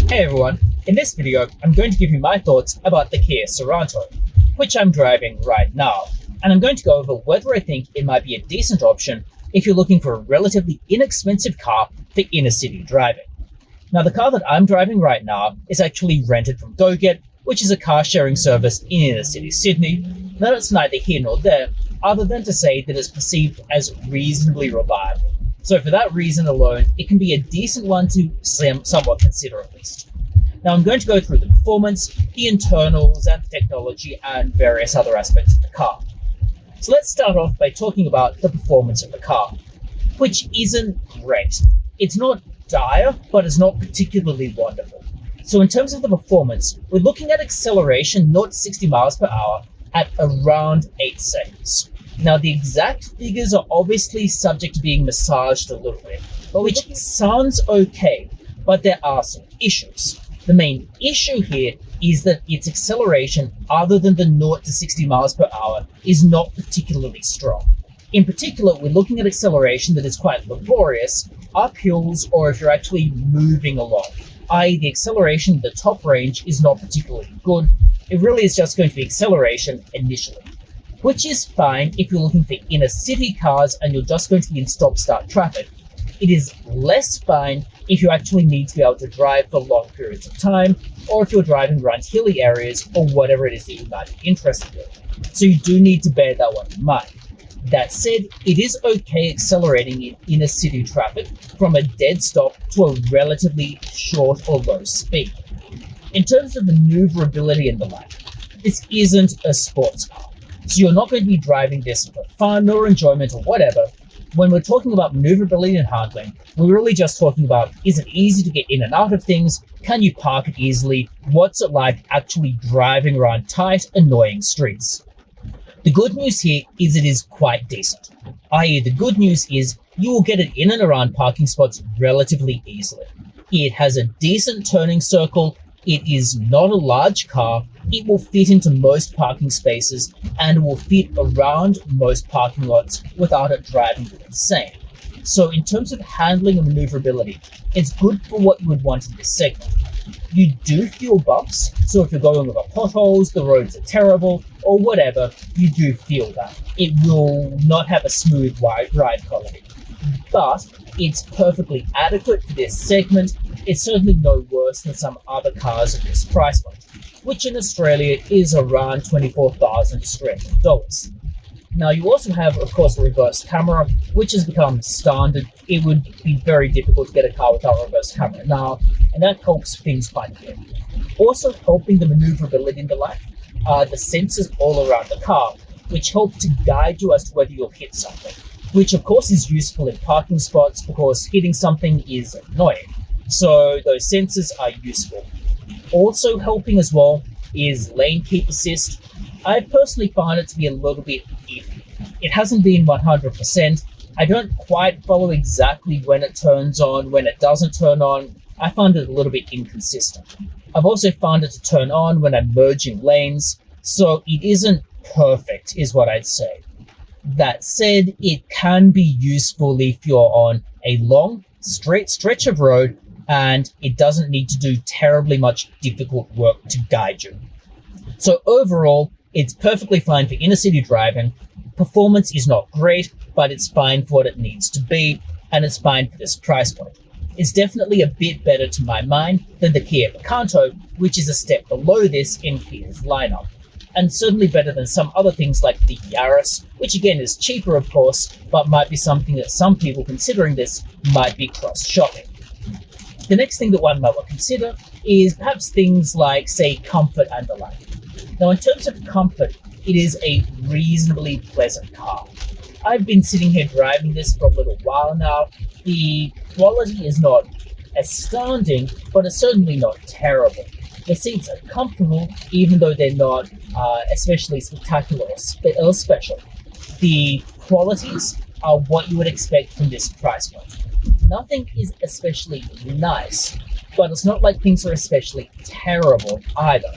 Hey everyone, in this video I'm going to give you my thoughts about the Kia Cerato, which I'm driving right now, and I'm going to go over whether I think it might be a decent option if you're looking for a relatively inexpensive car for inner city driving. Now the car that I'm driving right now is actually rented from GoGet, which is a car sharing service in inner city Sydney. Now it's neither here nor there, other than to say that it's perceived as reasonably reliable. So for that reason alone, it can be a decent one to somewhat consider at least. Now I'm going to go through the performance, the internals, and the technology, and various other aspects of the car. So let's start off by talking about the performance of the car, which isn't great. It's not dire, but it's not particularly wonderful. So in terms of the performance, we're looking at acceleration 0 to 60 miles per hour at around 8 seconds. Now, the exact figures are obviously subject to being massaged a little bit, which sounds okay, but there are some issues. The main issue here is that its acceleration, other than the 0 to 60 miles per hour, is not particularly strong. In particular, we're looking at acceleration that is quite laborious, up hills, or if you're actually moving along, i.e. the acceleration at the top range is not particularly good. It really is just going to be acceleration initially, which is fine if you're looking for inner city cars and you're just going to be in stop-start traffic. It is less fine if you actually need to be able to drive for long periods of time, or if you're driving around hilly areas or whatever it is that you might be interested in. So you do need to bear that one in mind. That said, it is okay accelerating in inner city traffic from a dead stop to a relatively short or low speed. In terms of maneuverability and the like, this isn't a sports car. So you're not going to be driving this for fun or enjoyment or whatever. When we're talking about maneuverability and handling, we're really just talking about, is it easy to get in and out of things? Can you park it easily? What's it like actually driving around tight, annoying streets? The good news here is it is quite decent. i.e. the good news is you will get it in and around parking spots relatively easily. It has a decent turning circle. It is not a large car. It will fit into most parking spaces and will fit around most parking lots without it driving you insane. So in terms of handling and maneuverability, it's good for what you would want in this segment. You do feel bumps, so if you're going over potholes, the roads are terrible, or whatever, you do feel that. It will not have a smooth ride quality, but it's perfectly adequate for this segment. It's certainly no worse than some other cars at this price point, which in Australia is around $24,000. Now, you also have, of course, a reverse camera, which has become standard. It would be very difficult to get a car without a reverse camera now, and that helps things quite a bit. Also helping the maneuverability and the like are the sensors all around the car, which help to guide you as to whether you'll hit something, which of course is useful in parking spots because hitting something is annoying. So those sensors are useful. Also helping as well is lane keep assist. I've personally found it to be a little bit iffy. It hasn't been 100%. I don't quite follow exactly when it turns on, when it doesn't turn on. I find it a little bit inconsistent. I've also found it to turn on when I'm merging lanes, so it isn't perfect, is what I'd say. That said, it can be useful if you're on a long, straight stretch of road and it doesn't need to do terribly much difficult work to guide you. So overall, it's perfectly fine for inner city driving. Performance is not great, but it's fine for what it needs to be, and it's fine for this price point. It's definitely a bit better to my mind than the Kia Picanto, which is a step below this in Kia's lineup, and certainly better than some other things like the Yaris, which again is cheaper of course, but might be something that some people considering this might be cross-shopping. The next thing that one might want to consider is perhaps things like, say, comfort and the like. Now, in terms of comfort, it is a reasonably pleasant car. I've been sitting here driving this for a little while now. The quality is not astounding, but it's certainly not terrible. The seats are comfortable, even though they're not especially spectacular or special. The qualities are what you would expect from this price point. Nothing is especially nice, but it's not like things are especially terrible either.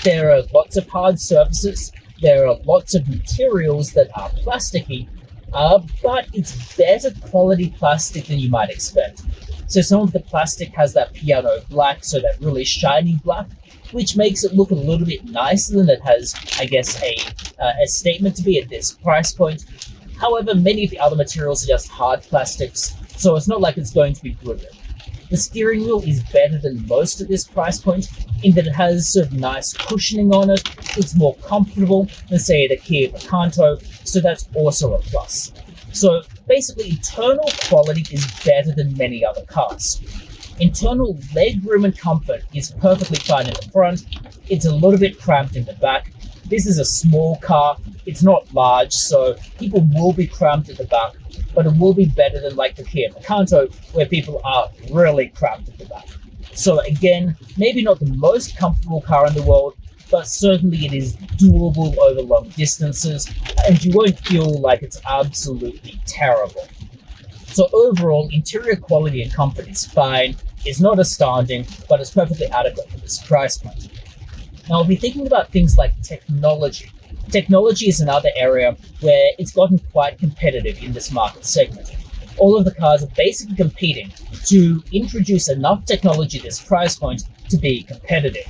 There are lots of hard surfaces, there are lots of materials that are plasticky, but it's better quality plastic than you might expect. So some of the plastic has that piano black, so that really shiny black, which makes it look a little bit nicer than it has, I guess, a statement to be at this price point. However, many of the other materials are just hard plastics, so it's not like it's going to be brilliant. The steering wheel is better than most at this price point in that it has sort of nice cushioning on it. It's more comfortable than, say, the Kia Picanto, so that's also a plus. So basically, internal quality is better than many other cars. Internal legroom and comfort is perfectly fine in the front. It's a little bit cramped in the back. This is a small car. It's not large, so people will be cramped at the back, but it will be better than like the Kia Picanto, where people are really cramped at the back. So again, maybe not the most comfortable car in the world, but certainly it is doable over long distances, and you won't feel like it's absolutely terrible. So overall, interior quality and comfort is fine. It's not astounding, but it's perfectly adequate for this price point. Now, if we're thinking about things like technology is another area where it's gotten quite competitive in this market segment. All of the cars are basically competing to introduce enough technology at this price point to be competitive.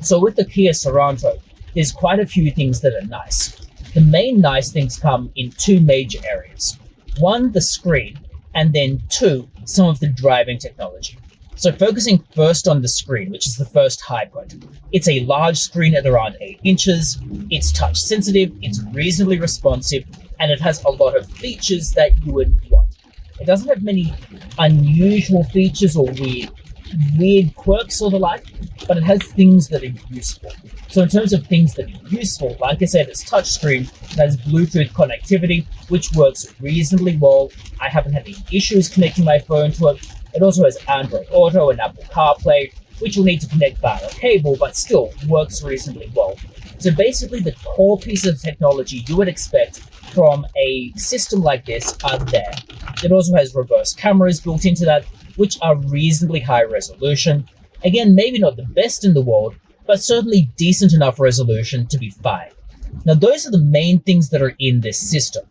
So with the Kia Cerato, there's quite a few things that are nice. The main nice things come in two major areas. One, the screen, and then two, some of the driving technology. So focusing first on the screen, which is the first high point. It's a large screen at around 8 inches, it's touch sensitive, it's reasonably responsive, and it has a lot of features that you would want. It doesn't have many unusual features or weird quirks or the like, but it has things that are useful. So in terms of things that are useful, like I said, it's touchscreen, it has Bluetooth connectivity, which works reasonably well. I haven't had any issues connecting my phone to it. It also has Android Auto and Apple CarPlay, which will need to connect via a cable, but still works reasonably well. So basically the core pieces of technology you would expect from a system like this are there. It also has reverse cameras built into that, which are reasonably high resolution. Again, maybe not the best in the world, but certainly decent enough resolution to be fine. Now, those are the main things that are in this system.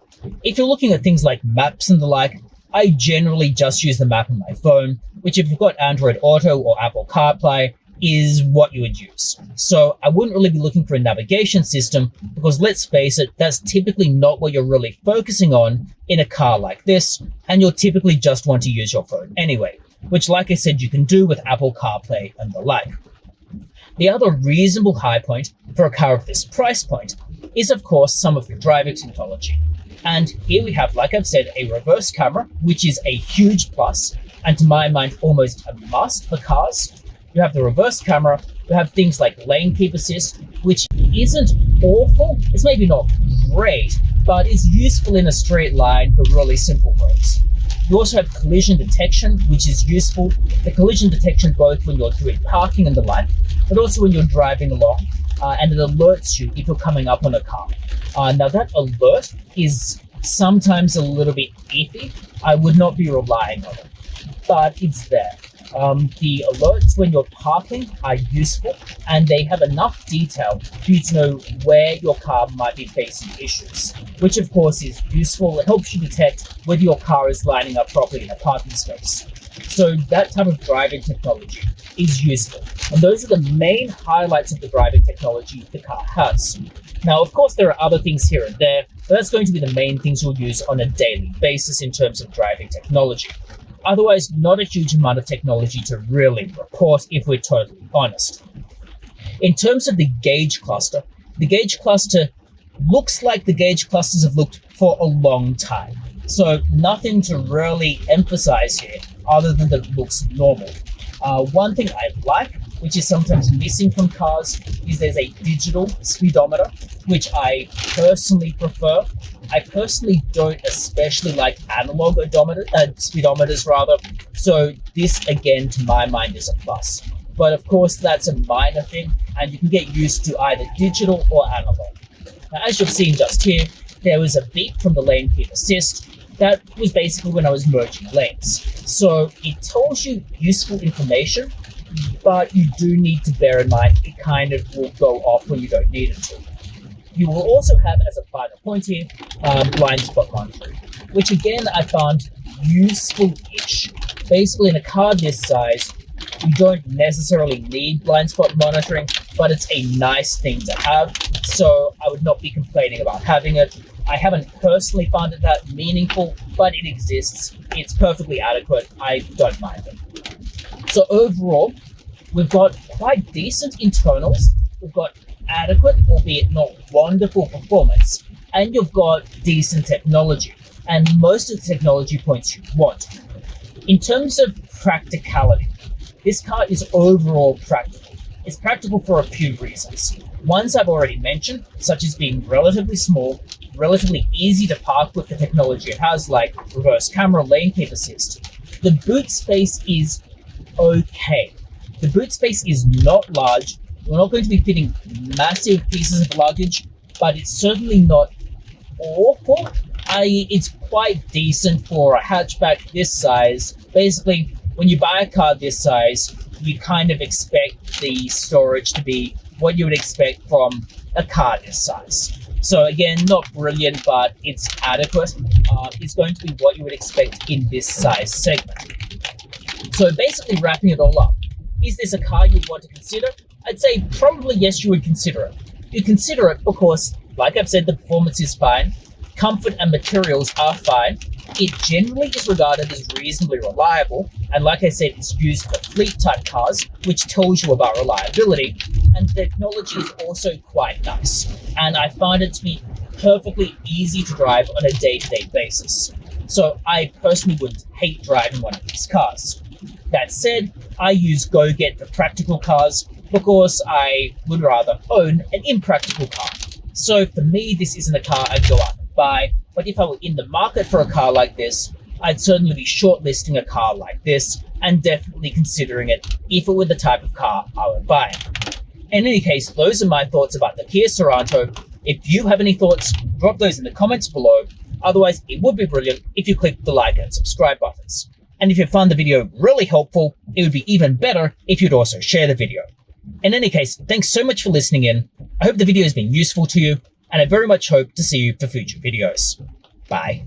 If you're looking at things like maps and the like, I generally just use the map on my phone, which if you've got Android Auto or Apple CarPlay, is what you would use. So I wouldn't really be looking for a navigation system because let's face it, that's typically not what you're really focusing on in a car like this, and you'll typically just want to use your phone anyway, which like I said, you can do with Apple CarPlay and the like. The other reasonable high point for a car of this price point is of course some of the driving technology. And here we have, like I've said, a reverse camera, which is a huge plus, and to my mind, almost a must for cars. You have the reverse camera, you have things like lane keep assist, which isn't awful. It's maybe not great, but is useful in a straight line for really simple roads. You also have collision detection, which is useful. The collision detection both when you're doing parking and the like, but also when you're driving along, and it alerts you if you're coming up on a car. Now that alert is sometimes a little bit iffy. I would not be relying on it, but it's there. The alerts when you're parking are useful, and they have enough detail for you to know where your car might be facing issues, which of course is useful. It helps you detect whether your car is lining up properly in a parking space. So that type of driving technology is useful. And those are the main highlights of the driving technology the car has. Now, of course, there are other things here and there, but that's going to be the main things you'll use on a daily basis in terms of driving technology. Otherwise, not a huge amount of technology to really report, if we're totally honest. In terms of the gauge cluster looks like the gauge clusters have looked for a long time. So nothing to really emphasize here other than that it looks normal. One thing I like, which is sometimes missing from cars, is there's a digital speedometer, which I personally prefer. I personally don't especially like analog speedometers rather. So this again, to my mind, is a plus. But of course, that's a minor thing, and you can get used to either digital or analog. Now, as you've seen just here, there was a beep from the lane keep assist. That was basically when I was merging lanes. So it tells you useful information, but you do need to bear in mind it kind of will go off when you don't need it to. You will also have, as a final point here, blind spot monitoring, which again I found useful-ish. Basically, in a car this size, you don't necessarily need blind spot monitoring, but it's a nice thing to have, so I would not be complaining about having it. I haven't personally found it that meaningful, but it exists. It's perfectly adequate. I don't mind it. So overall, we've got quite decent internals. We've got adequate, albeit not wonderful performance, and you've got decent technology, and most of the technology points you want. In terms of practicality, this car is overall practical. It's practical for a few reasons. Ones I've already mentioned, such as being relatively small, relatively easy to park with the technology it has, like reverse camera, lane keep assist. The boot space is okay. The boot space is not large. We're not going to be fitting massive pieces of luggage, but it's certainly not awful. It's quite decent for a hatchback this size. Basically, when you buy a car this size, you kind of expect the storage to be what you would expect from a car this size. So again, not brilliant, but it's adequate. It's going to be what you would expect in this size segment. So basically wrapping it all up, is this a car you'd want to consider? I'd say probably yes, you would consider it. You consider it because, like I've said, the performance is fine, comfort and materials are fine, it generally is regarded as reasonably reliable, and like I said, it's used for fleet-type cars, which tells you about reliability, and the technology is also quite nice, and I find it to be perfectly easy to drive on a day-to-day basis. So I personally wouldn't hate driving one of these cars. That said, I use Go-Get for practical cars because I would rather own an impractical car. So for me, this isn't a car I'd go out and buy, but if I were in the market for a car like this, I'd certainly be shortlisting a car like this and definitely considering it if it were the type of car I would buy. In any case, those are my thoughts about the Kia Cerato. If you have any thoughts, drop those in the comments below. Otherwise, it would be brilliant if you clicked the like and subscribe buttons. And if you found the video really helpful, it would be even better if you'd also share the video. In any case, thanks so much for listening in. I hope the video has been useful to you, and I very much hope to see you for future videos. Bye.